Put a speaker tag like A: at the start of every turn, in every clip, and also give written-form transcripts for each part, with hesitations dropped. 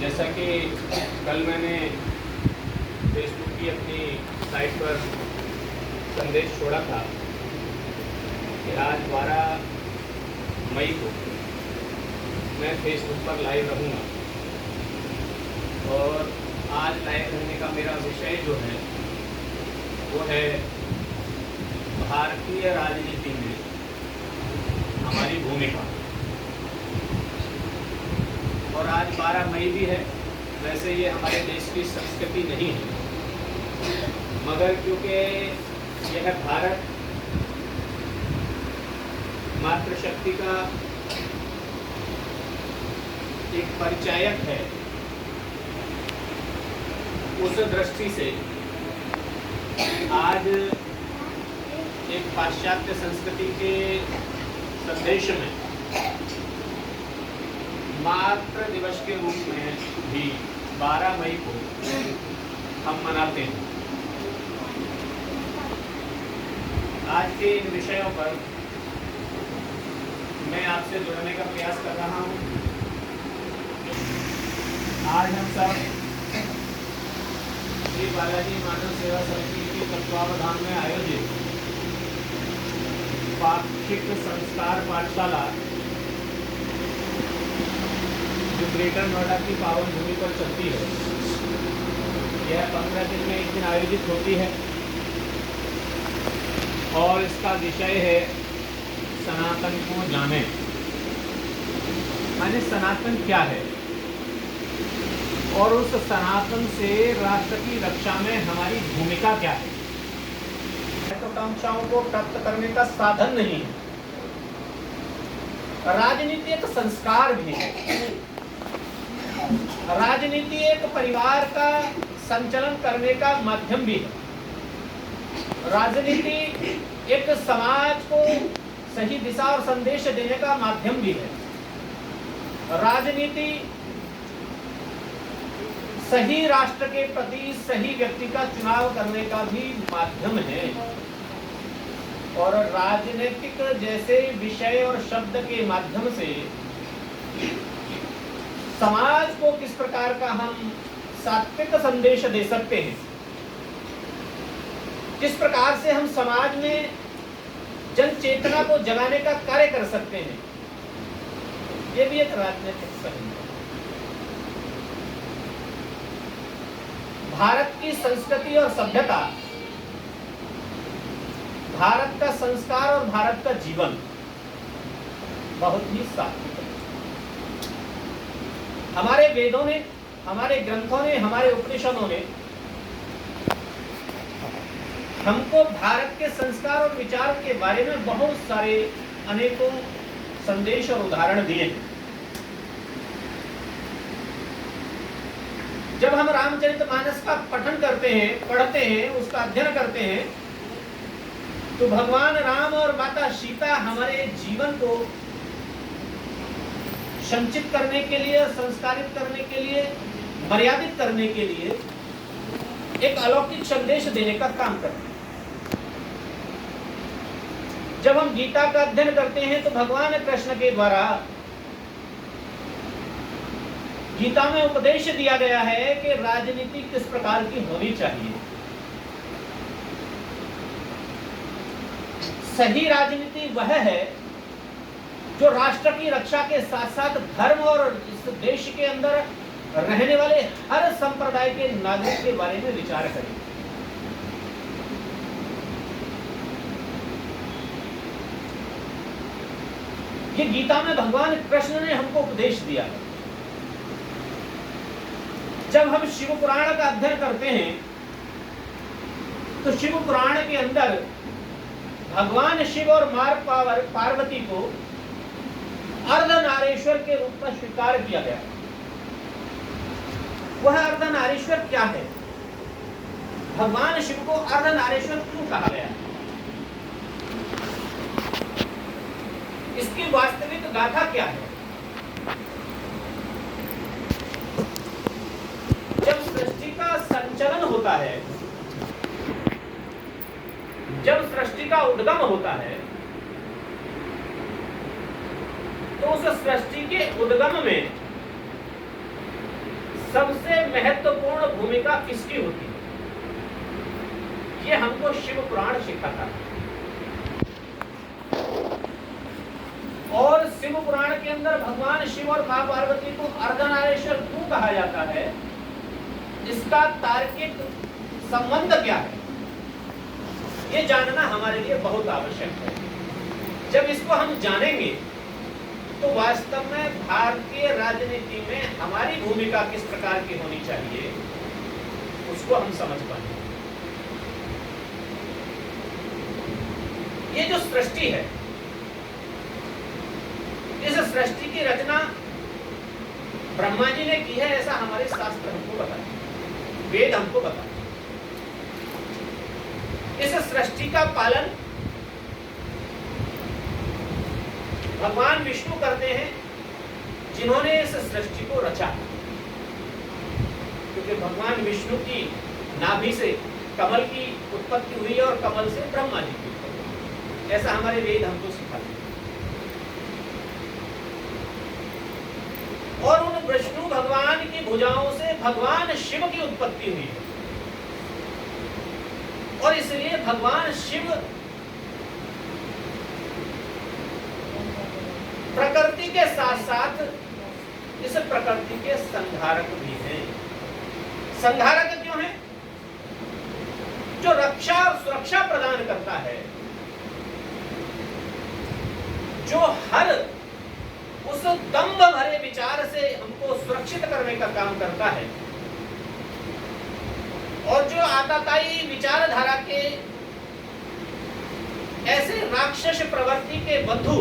A: जैसा कि कल मैंने फेसबुक की अपनी साइट पर संदेश छोड़ा था कि आज 12 मई को मैं फेसबुक पर लाइव रहूँगा और आज लाइव रहने का मेरा विषय जो है वो है भारतीय राजनीति में हमारी भूमिका। और आज 12 मई भी है। वैसे ये हमारे देश की संस्कृति नहीं है, मगर क्योंकि यह भारत मातृशक्ति का एक परिचायक है, उस दृष्टि से आज एक पाश्चात्य संस्कृति के संदेश में मातृ दिवस के रूप में भी 12 मई को हम मनाते हैं। आज के इन विषयों पर मैं आपसे जुड़ने का प्रयास कर रहा हूँ। आज हम सब श्री बालाजी मानव सेवा समिति के तत्वावधान में आयोजित पाक्षिक संस्कार पाठशाला जो ग्रेटर नोएडा की पावन भूमि पर चलती है, यह 15 दिन में एक दिन आयोजित होती है और इसका विषय है सनातन को जाने। माने सनातन क्या है और उस सनातन से राष्ट्र की रक्षा में हमारी भूमिका क्या है। महत्वाकांक्षाओं को प्राप्त करने का साधन नहीं है, राजनीति एक संस्कार भी है। राजनीति एक परिवार का संचालन करने का माध्यम भी है। राजनीति एक समाज को सही दिशा और संदेश देने का माध्यम भी है। राजनीति सही राष्ट्र के प्रति सही व्यक्ति का चुनाव करने का भी माध्यम है। और राजनीतिक जैसे विषय और शब्द के माध्यम से समाज को किस प्रकार का हम सात्विक संदेश दे सकते हैं, किस प्रकार से हम समाज में जन चेतना को जगाने का कार्य कर सकते हैं, ये भी एक राजनीतिक पहलू है। भारत की संस्कृति और सभ्यता, भारत का संस्कार और भारत का जीवन बहुत ही सात्विक है। हमारे वेदों ने, हमारे ग्रंथों ने, हमारे उपनिषदों ने हमको भारत के संस्कार और विचार के बारे में बहुत सारे अनेकों संदेश और उदाहरण दिए हैं। जब हम रामचरितमानस का पठन करते हैं, पढ़ते हैं, उसका अध्ययन करते हैं, तो भगवान राम और माता सीता हमारे जीवन को संचित करने के लिए, संस्कारित करने के लिए, मर्यादित करने के लिए एक अलौकिक संदेश देने का काम करते हैं। जब हम गीता का अध्ययन करते हैं तो भगवान कृष्ण के द्वारा गीता में उपदेश दिया गया है कि राजनीति किस प्रकार की होनी चाहिए। सही राजनीति वह है जो राष्ट्र की रक्षा के साथ साथ धर्म और इस देश के अंदर रहने वाले हर संप्रदाय के नागरिक के बारे में विचार करे। ये गीता में भगवान कृष्ण ने हमको उपदेश दिया है। जब हम शिव पुराण का अध्ययन करते हैं तो शिव पुराण के अंदर भगवान शिव और मां पार्वती को अर्धनारीश्वर के रूप में स्वीकार किया गया। वह अर्धनारीश्वर क्या है? भगवान शिव को अर्धनारीश्वर क्यों कहा गया? इसकी वास्तविक गाथा क्या है? जब सृष्टि का संचलन होता है, जब सृष्टि का उद्गम होता है, तो उस सृष्टि के उद्गम में सबसे महत्वपूर्ण भूमिका किसकी होती है, ये हमको शिव पुराण सिखाता है। और शिव पुराण के अंदर भगवान शिव और मां पार्वती को अर्धनारीश्वर क्यों कहा जाता है, इसका तार्किक संबंध क्या है, ये जानना हमारे लिए बहुत आवश्यक है। जब इसको हम जानेंगे तो वास्तव में भारतीय राजनीति में हमारी भूमिका किस प्रकार की होनी चाहिए उसको हम समझ पाएंगे। ये जो सृष्टि है, इस सृष्टि की रचना ब्रह्मा जी ने की है, ऐसा हमारे शास्त्र हमको बताते, वेद हमको बताते। इस सृष्टि का पालन भगवान विष्णु करते हैं, जिन्होंने इस सृष्टि को रचा, क्योंकि भगवान विष्णु की नाभि से कमल की उत्पत्ति हुई और कमल से ब्रह्मा जी की उत्पत्ति, ऐसा हमारे वेद हमको सिखाते हैं। और उन विष्णु भगवान की भुजाओं से भगवान शिव की उत्पत्ति हुई है, और इसलिए भगवान शिव प्रकृति के साथ साथ इस प्रकृति के संहारक भी हैं। संहारक क्यों है? जो रक्षा और सुरक्षा प्रदान करता है, जो हर उस दंभ भरे विचार से हमको सुरक्षित करने का काम करता है, और जो आताताई विचारधारा के ऐसे राक्षस प्रवृत्ति के बंधु,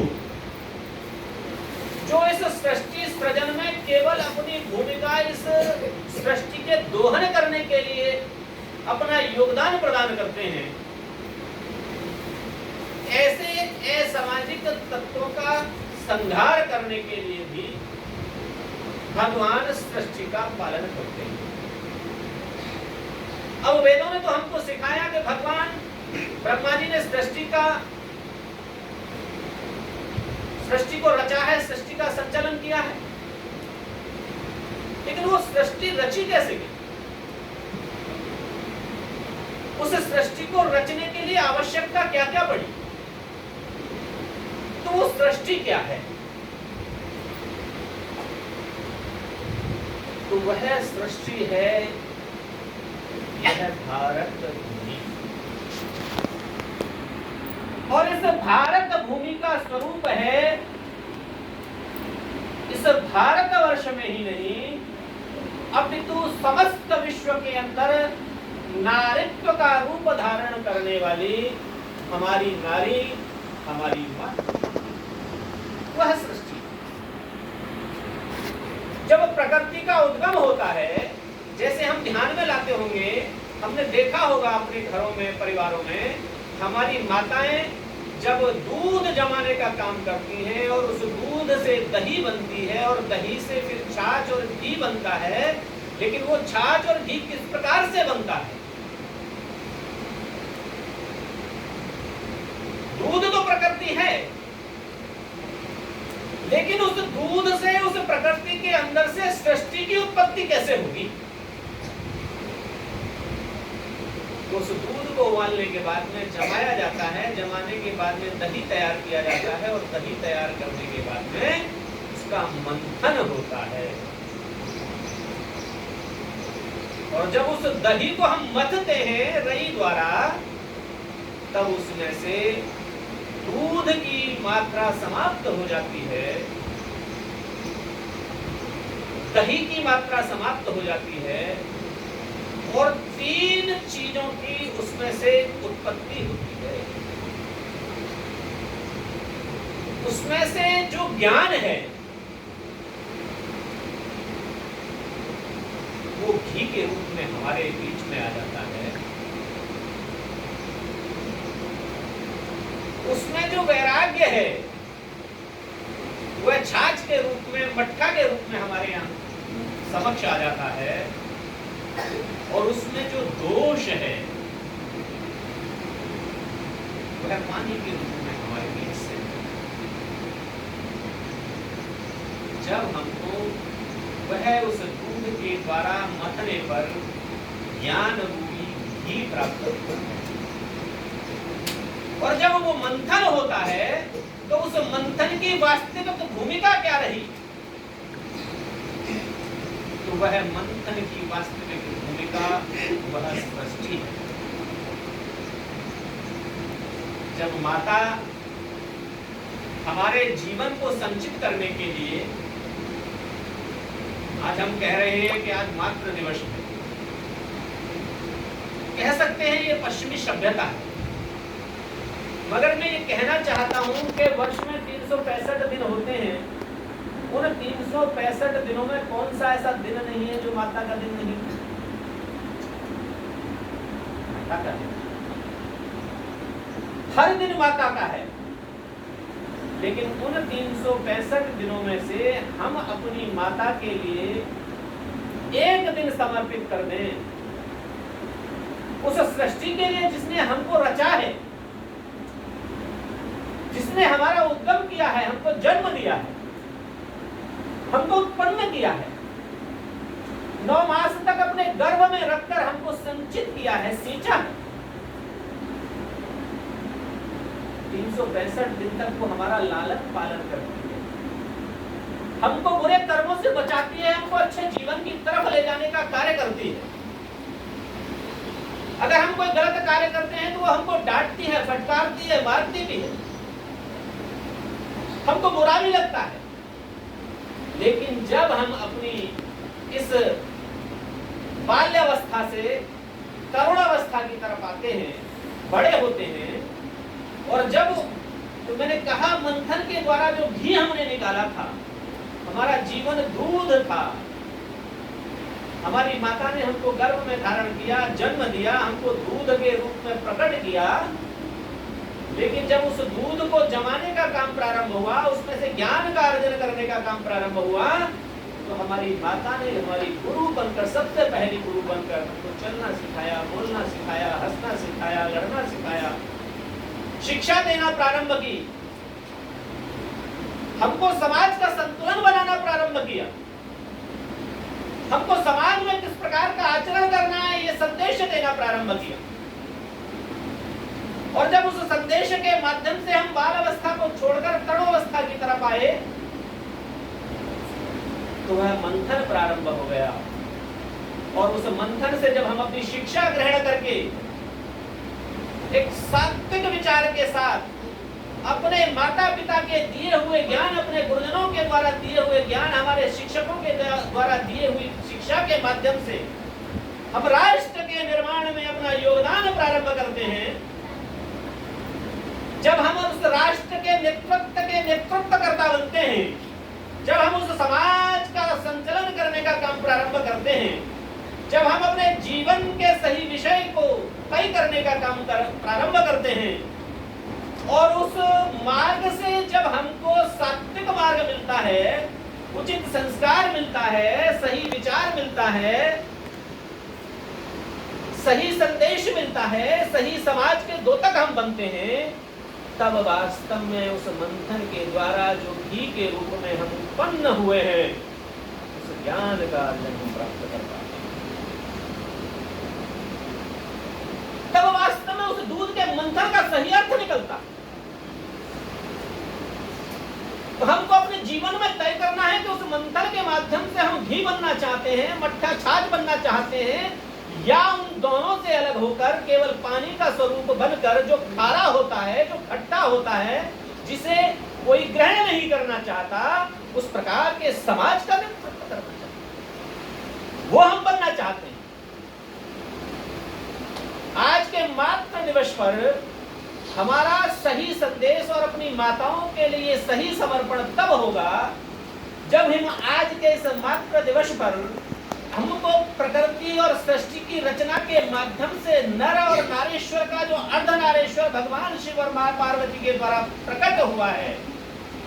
A: जो इस सृष्टि सृजन में केवल अपनी भूमिका इस सृष्टि के दोहन करने के लिए अपना योगदान प्रदान करते हैं, ऐसे असामाजिक तत्वों का संहार करने के लिए भी भगवान सृष्टि का पालन करते हैं। अब वेदों ने तो हमको सिखाया कि भगवान ब्रह्मा जी ने सृष्टि को रचा है, सृष्टि का संचालन किया है, लेकिन वो सृष्टि रची कैसे गई? उस सृष्टि को रचने के लिए आवश्यकता क्या क्या पड़ी? तो वो सृष्टि क्या है? तो वह सृष्टि है यह भारत भूमि, और इस भारत भूमि का स्वरूप है, इस भारतवर्ष में ही नहीं अपितु समस्त विश्व के अंदर नारित्व का रूप धारण करने वाली हमारी नारी, हमारी मां, वह सृष्टि। जब प्रकृति का उद्गम होता है, जैसे हम ध्यान में लाते होंगे, हमने देखा होगा अपने घरों में, परिवारों में, हमारी माताएं जब दूध जमाने का काम करती हैं और उस दूध से दही बनती है और दही से फिर छाछ और घी बनता है, लेकिन वो छाछ और घी किस प्रकार से बनता है? दूध तो प्रकृति है, लेकिन उस दूध से, उस प्रकृति के अंदर से सृष्टि की उत्पत्ति कैसे होगी? उस दूध को उबालने के बाद में जमाया जाता है, जमाने के बाद में दही तैयार किया जाता है, और दही तैयार करने के बाद में उसका मंथन होता है, और जब उस दही को हम मथते हैं रई द्वारा, तब उसमें से दूध की मात्रा समाप्त हो जाती है, दही की मात्रा समाप्त हो जाती है, और 3 चीजों की उसमें से उत्पत्ति होती है। उसमें से जो ज्ञान है वो घी के रूप में हमारे बीच में आ जाता है। उसमें जो वैराग्य है वह छाछ के रूप में, मट्ठा के रूप में हमारे यहाँ समक्ष आ जाता है, और उसमें जो दोष है वह पानी के रूप में हमारे बीच से। जब हमको वह उस दूध के द्वारा मथने पर ज्ञान रूपी घी प्राप्त होता है। और जब वो मंथन होता है तो उस मंथन की वास्तविक भूमिका क्या रही? तो वह मंथन की वास्तविक भूमिका वह सृष्टि है। जब माता हमारे जीवन को संचित करने के लिए, आज हम कह रहे हैं कि आज मातृ दिवस है, कह सकते हैं ये पश्चिमी सभ्यता है, मगर मैं ये कहना चाहता हूं कि वर्ष में 365 दिन होते हैं। उन 365 दिनों में कौन सा ऐसा दिन नहीं है जो माता का दिन नहीं है? माता का दिन हर दिन माता का है, लेकिन उन 365 दिनों में से हम अपनी माता के लिए एक दिन समर्पित कर दें, उस सृष्टि के लिए जिसने हमको रचा है, जिसने हमारा उद्गम किया है, हमको जन्म दिया है, हमको उत्पन्न किया है, 9 मास तक अपने गर्भ में रखकर हमको संचित किया है, सींचा है। 365 दिन तक वो हमारा लालन पालन करती है, हमको बुरे कर्मों से बचाती है, हमको अच्छे जीवन की तरफ ले जाने का कार्य करती है। अगर हम कोई गलत कार्य करते हैं तो वो हमको डांटती है, फटकारती है, मारती भी है, हमको बुरा भी लगता है। लेकिन जब हम अपनी इस बाल्यावस्था से तरुणावस्था की तरफ आते हैं, बड़े होते हैं, और जब तो मैंने कहा मंथन के द्वारा जो घी हमने निकाला था, हमारा जीवन दूध था, हमारी माता ने हमको गर्भ में धारण किया, जन्म दिया, हमको दूध के रूप में प्रकट किया। लेकिन जब उस दूध को जमाने का काम प्रारंभ हुआ, उसमें से ज्ञान का अर्जन करने का काम प्रारंभ हुआ, तो हमारी माता ने हमारी गुरु बनकर, सबसे पहली गुरु बनकर हमको चलना सिखाया, बोलना सिखाया, हंसना सिखाया, लड़ना सिखाया, शिक्षा देना प्रारंभ की, हमको समाज का संतुलन बनाना प्रारंभ किया, हमको समाज में किस प्रकार का आचरण करना है ये संदेश देना प्रारंभ किया। और जब उस संदेश के माध्यम से हम बाल अवस्था को छोड़कर तरुणावस्था की तरफ आए, तो वह मंथन प्रारंभ हो गया। और उस मंथन से जब हम अपनी शिक्षा ग्रहण करके एक सात्विक विचार के साथ अपने माता पिता के दिए हुए ज्ञान, अपने गुरुजनों के द्वारा दिए हुए ज्ञान, हमारे शिक्षकों के द्वारा दिए हुई शिक्षा के माध्यम से हम राष्ट्र के निर्माण में अपना योगदान प्रारंभ करते हैं, जब हम उस राष्ट्र के नेतृत्वकर्ता बनते हैं, जब हम उस समाज का संचालन करने का काम प्रारंभ करते हैं, जब हम अपने जीवन के सही विषय को तय करने का काम प्रारंभ करते हैं, और उस मार्ग से जब हमको सात्विक मार्ग मिलता है, उचित संस्कार मिलता है, सही विचार मिलता है, सही संदेश मिलता है, सही समाज के द्योतक हम बनते हैं, तब वास्तव में उस मंथन के द्वारा जो घी के रूप में हम उत्पन्न हुए हैं, उस ज्ञान का अर्जन हम प्राप्त कर पाते हैं। तब वास्तव में उस दूध के मंथन का सही अर्थ निकलता। तो हमको अपने जीवन में तय करना है कि उस मंथन के माध्यम से हम घी बनना चाहते हैं, मट्ठा छाछ बनना चाहते हैं, या उन दोनों से अलग होकर केवल पानी का स्वरूप बनकर जो खारा होता है, जो खट्टा होता है, जिसे कोई ग्रहण नहीं करना चाहता, उस प्रकार के समाज का नेतृत्व करना चाहते हैं, वो हम बनना चाहते हैं। आज के मातृ दिवस पर हमारा सही संदेश और अपनी माताओं के लिए सही समर्पण तब होगा जब हम आज के इस मातृ दिवस पर हमको प्रकृति और सृष्टि की रचना के माध्यम से नर और नारेश्वर का जो अर्धनारेश्वर भगवान शिव और मां पार्वती के द्वारा प्रकट हुआ है,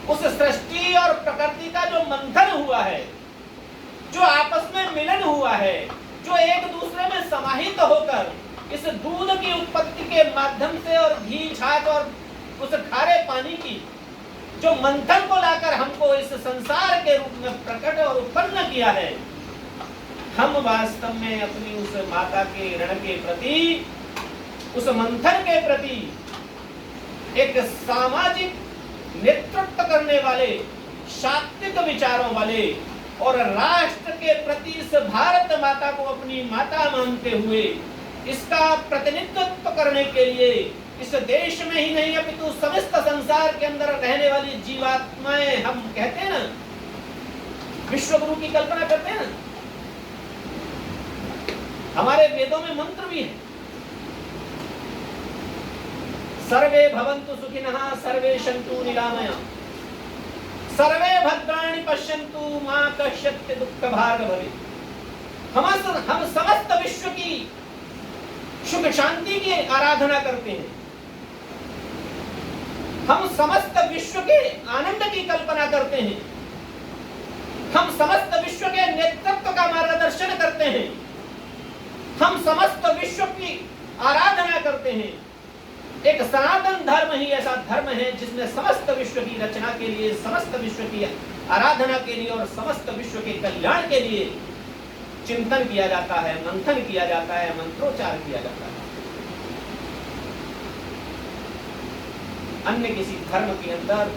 A: उस सृष्टि और प्रकृति का जो मंथन हुआ है, जो आपस में मिलन हुआ है, जो एक दूसरे में समाहित होकर इस दूध की उत्पत्ति के माध्यम से और घी छाछ और उस खारे पानी की
B: जो मंथन को लाकर हमको इस संसार के रूप में प्रकट और उत्पन्न किया है, हम वास्तव में अपनी उस माता के ऋण के प्रति, उस मंथन के प्रति एक सामाजिक नेतृत्व करने वाले, सात्विक विचारों वाले और राष्ट्र के प्रति इस भारत माता को अपनी माता मानते हुए इसका प्रतिनिधित्व करने के लिए इस देश में ही नहीं अपितु समस्त संसार के अंदर रहने वाली जीवात्माएं, हम कहते हैं ना, विश्व गुरु की कल्पना करते हैं ना, हमारे वेदों में मंत्र भी है, सर्वे भवन्तु सुखिनः सर्वे सन्तु निरामया सर्वे भद्राणि पश्यन्तु मा कश्चित् दुःख भाग भवेत्। हम समस्त विश्व की सुख शांति की आराधना करते हैं, हम समस्त विश्व के आनंद की कल्पना करते हैं, हम समस्त विश्व के नेतृत्व का मार्गदर्शन करते हैं, हम समस्त विश्व की आराधना करते हैं। एक सनातन धर्म ही ऐसा धर्म है जिसमें समस्त विश्व की रचना के लिए, समस्त विश्व की आराधना के लिए और समस्त विश्व के कल्याण के लिए चिंतन किया जाता है, मंथन किया जाता है, मंत्रोच्चार किया जाता है। अन्य किसी धर्म के अंदर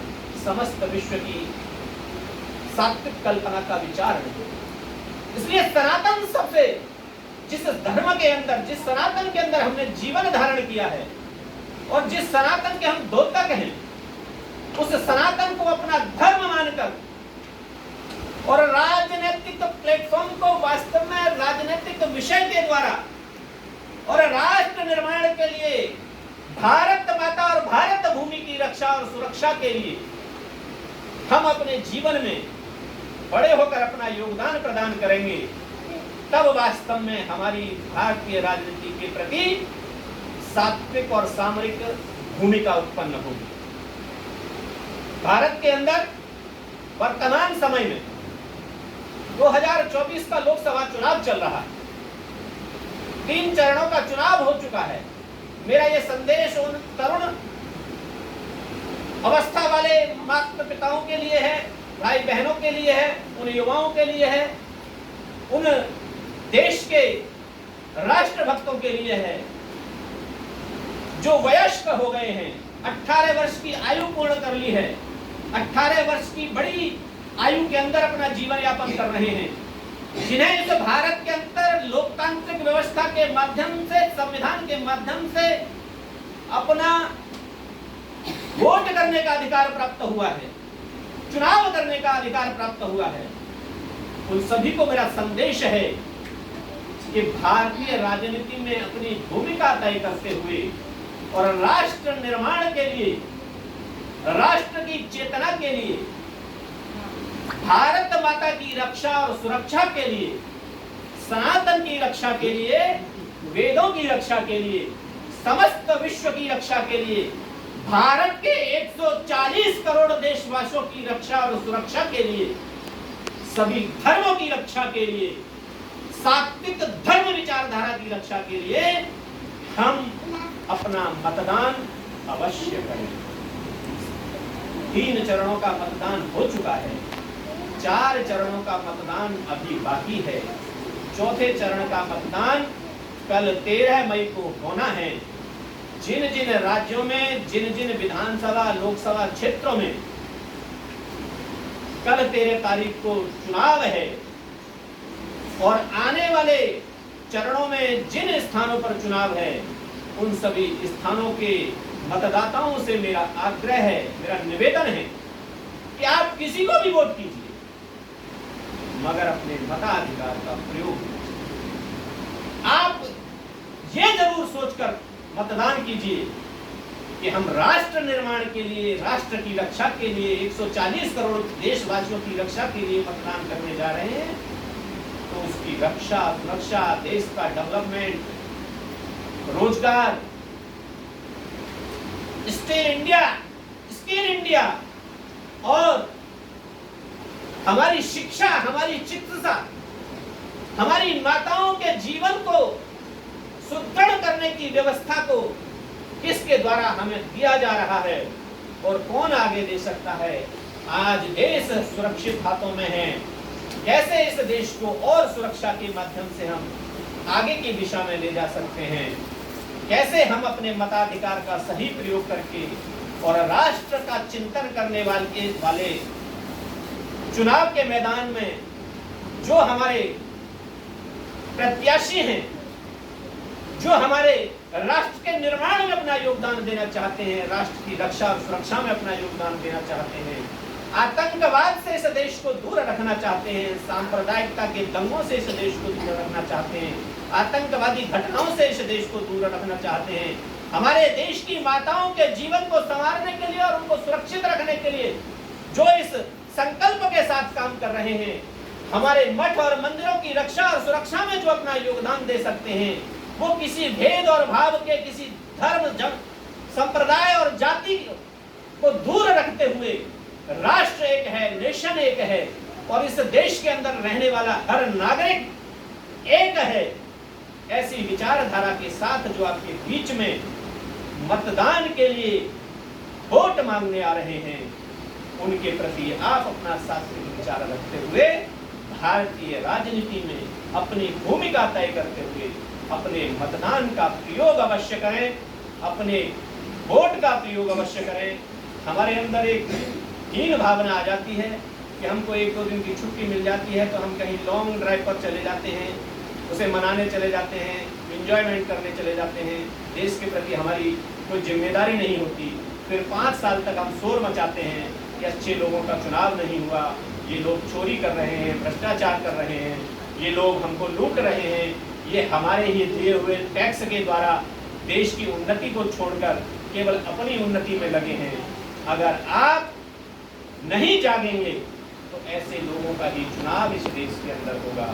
B: समस्त विश्व की सात्विक कल्पना का विचार नहीं। इसलिए सनातन सबसे, जिस धर्म के अंदर, जिस सनातन के अंदर हमने जीवन धारण किया है और जिस सनातन के हम द्योतक हैं, उस सनातन को अपना धर्म मानकर और राजनीतिक प्लेटफॉर्म को वास्तव में राजनीतिक विषय के द्वारा और राष्ट्र निर्माण के लिए, भारत माता और भारत भूमि की रक्षा और सुरक्षा के लिए हम अपने जीवन में बड़े होकर अपना योगदान प्रदान करेंगे, तब वास्तव में हमारी भारतीय राजनीति के प्रति सात्विक और सामरिक भूमिका उत्पन्न होगी। भारत के अंदर वर्तमान समय में 2024 का लोकसभा चुनाव चल रहा है, 3 चरणों का चुनाव हो चुका है। मेरा यह संदेश उन तरुण अवस्था वाले माता पिताओं के लिए है, भाई बहनों के लिए है, उन युवाओं के लिए है, उन देश के राष्ट्र भक्तों के लिए है जो वयस्क हो गए हैं, 18 वर्ष की आयु पूर्ण कर ली है, 18 वर्ष की बड़ी आयु के अंदर अपना जीवन यापन कर रहे हैं, जिन्हें इस भारत के अंदर लोकतांत्रिक व्यवस्था के माध्यम से, संविधान के माध्यम से अपना वोट करने का अधिकार प्राप्त हुआ है, चुनाव करने का अधिकार प्राप्त हुआ है। उन सभी को मेरा संदेश है कि भारतीय राजनीति में अपनी भूमिका तय करते हुए और राष्ट्र निर्माण के लिए, राष्ट्र की चेतना के लिए, भारत माता की रक्षा और सुरक्षा के लिए, सनातन की रक्षा के लिए, वेदों की रक्षा के लिए, समस्त विश्व की रक्षा के लिए, भारत के 140 करोड़ देशवासियों की रक्षा और सुरक्षा के लिए, सभी धर्मों की रक्षा के लिए, सात्विक धर्म विचारधारा की रक्षा के लिए हम अपना मतदान अवश्य करें। 3 चरणों का मतदान हो चुका है, 4 चरणों का मतदान अभी बाकी है। 4थे चरण का मतदान कल 13 मई को होना है। जिन जिन राज्यों में, जिन जिन विधानसभा लोकसभा क्षेत्रों में कल 13 तारीख को चुनाव है और आने वाले चरणों में जिन स्थानों पर चुनाव है, उन सभी स्थानों के मतदाताओं से मेरा आग्रह है, मेरा निवेदन है कि आप किसी को भी वोट कीजिए, मगर अपने मताधिकार का प्रयोग आप ये जरूर सोचकर मतदान कीजिए कि हम राष्ट्र निर्माण के लिए, राष्ट्र की रक्षा के लिए, 140 करोड़ देशवासियों की रक्षा के लिए मतदान करने जा रहे हैं। तो उसकी रक्षा, सुरक्षा, देश का डेवलपमेंट, रोजगार, स्किल इंडिया और हमारी शिक्षा, हमारी चिकित्सा, हमारी माताओं के जीवन को सुदृढ़ करने की व्यवस्था को किसके द्वारा हमें दिया जा रहा है और कौन आगे दे सकता है। आज देश सुरक्षित हाथों में है। कैसे इस देश को और सुरक्षा के माध्यम से हम आगे की दिशा में ले जा सकते हैं, कैसे हम अपने मताधिकार का सही प्रयोग करके और राष्ट्र का चिंतन करने वाले चुनाव के मैदान में जो हमारे प्रत्याशी हैं, जो हमारे राष्ट्र के निर्माण में अपना योगदान देना चाहते हैं, राष्ट्र की रक्षा और सुरक्षा में अपना योगदान देना चाहते हैं, आतंकवाद से इस देश को दूर रखना चाहते हैं, सांप्रदायिकता के दंगों से इस देश को दूर रखना चाहते हैं, आतंकवादी घटनाओं से इस देश को दूर रखना चाहते हैं, हमारे देश की माताओं के जीवन को संवारने के लिए और उनको सुरक्षित रखने के लिए जो इस संकल्प के साथ काम कर रहे हैं, हमारे मठ और मंदिरों की रक्षा और सुरक्षा में जो अपना योगदान दे सकते हैं, वो किसी भेद और भाव के, किसी धर्म संप्रदाय और जाति को दूर रखते हुए राष्ट्र एक है, नेशन एक है और इस देश के अंदर रहने वाला हर नागरिक एक है, ऐसी विचारधारा के साथ जो आपके बीच में मतदान के लिए वोट मांगने आ रहे हैं, उनके प्रति आप अपना सात्विक विचार रखते हुए भारतीय राजनीति में अपनी भूमिका तय करते हुए अपने मतदान का प्रयोग अवश्य करें, अपने वोट का प्रयोग अवश्य करें। हमारे अंदर एक हीन भावना आ जाती है कि हमको 1-2 दिन की छुट्टी मिल जाती है तो हम कहीं लॉन्ग ड्राइव पर चले जाते हैं, उसे मनाने चले जाते हैं, एंजॉयमेंट करने चले जाते हैं, देश के प्रति हमारी कोई जिम्मेदारी नहीं होती। फिर 5 साल तक हम शोर मचाते हैं कि अच्छे लोगों का चुनाव नहीं हुआ, ये लोग चोरी कर रहे हैं, भ्रष्टाचार कर रहे हैं, ये लोग हमको लूट रहे हैं, ये हमारे ही दिए हुए टैक्स के द्वारा देश की उन्नति को छोड़कर केवल अपनी उन्नति में लगे हैं। अगर आप नहीं जागेंगे तो ऐसे लोगों का ही चुनाव इस देश के अंदर होगा,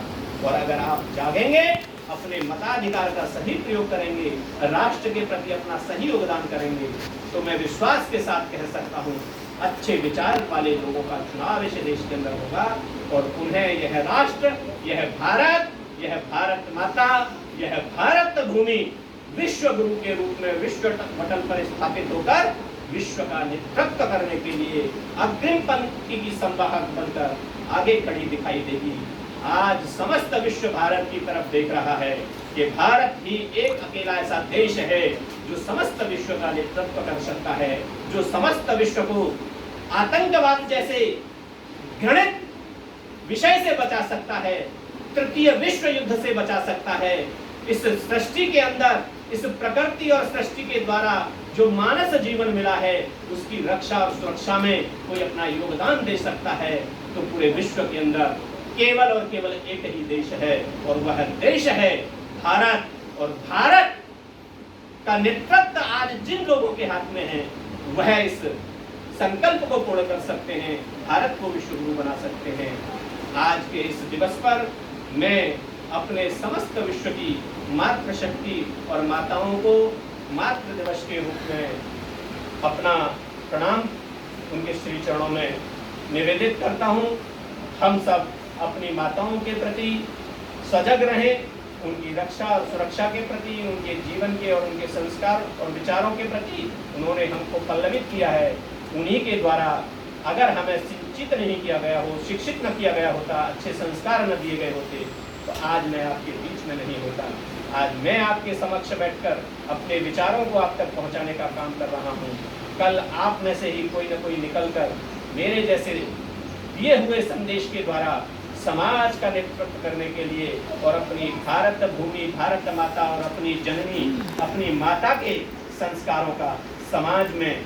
B: और अगर आप जागेंगे, अपने मताधिकार का सही प्रयोग करेंगे, राष्ट्र के प्रति अपना सही योगदान करेंगे, तो मैं विश्वास के साथ कह सकता हूँ अच्छे विचार वाले लोगों का चुनाव इस देश के अंदर होगा और उन्हें यह राष्ट्र, यह भारत, यह भारत माता, यह भारत भूमि विश्व गुरु के रूप में विश्व पटल पर स्थापित होकर विश्व का नेतृत्व करने के लिए अग्रिम पंक्ति की संवाहक बनकर आगे खड़ी दिखाई देगी। आज समस्त विश्व भारत की तरफ देख रहा है कि भारत ही एक अकेला ऐसा देश है जो समस्त विश्व का नेतृत्व कर सकता है, जो समस्त विश्व को आतंकवाद जैसे घृणित विषय से बचा सकता है, तृतीय विश्व युद्ध से बचा सकता है। इस सृष्टि के अंदर, इस प्रकृति और सृष्टि के द्वारा जो मानस जीवन मिला है, उसकी रक्षा और सुरक्षा में कोई अपना योगदान दे सकता है, तो पूरे विश्व के अंदर केवल और केवल एक ही देश है और वह देश है भारत। और भारत का नेतृत्व आज जिन लोगों के हाथ में है, वह इस संकल्प को पूर्ण कर सकते हैं, भारत को विश्व गुरु बना सकते हैं। आज के इस दिवस पर मैं अपने समस्त विश्व की मातृशक्ति और माताओं को मातृ दिवस के रूप में अपना प्रणाम उनके श्री चरणों में निवेदित करता हूँ। हम सब अपनी माताओं के प्रति सजग रहें, उनकी रक्षा और सुरक्षा के प्रति, उनके जीवन के और उनके संस्कार और विचारों के प्रति उन्होंने हमको पल्लवित किया है। उन्हीं के द्वारा अगर हमें शिक्षित नहीं किया गया हो, शिक्षित न किया गया होता, अच्छे संस्कार न दिए गए होते, तो आज मैं आपके बीच में नहीं होता। आज मैं आपके समक्ष बैठकर अपने विचारों को आप तक पहुंचाने का काम कर रहा हूं। कल आप में से ही कोई न कोई निकलकर मेरे जैसे दिए हुए संदेश के द्वारा समाज का नेतृत्व करने के लिए और अपनी भारत भूमि, भारत माता और अपनी जननी, अपनी माता के संस्कारों का समाज में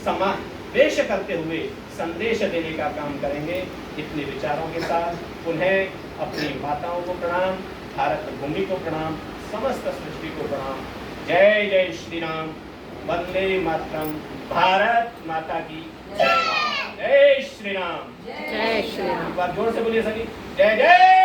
B: समावेश करते हुए संदेश देने का काम करेंगे। इतने विचारों के साथ पुनः अपनी माताओं को प्रणाम, भारत भूमि को प्रणाम, समस्त सृष्टि को प्रणाम। जय जय श्री राम, वंदे मातरम, भारत माता की जय। जय श्री राम,
C: जय श्री राम।
B: एक बार जोर से बोलिए सभी, जय जय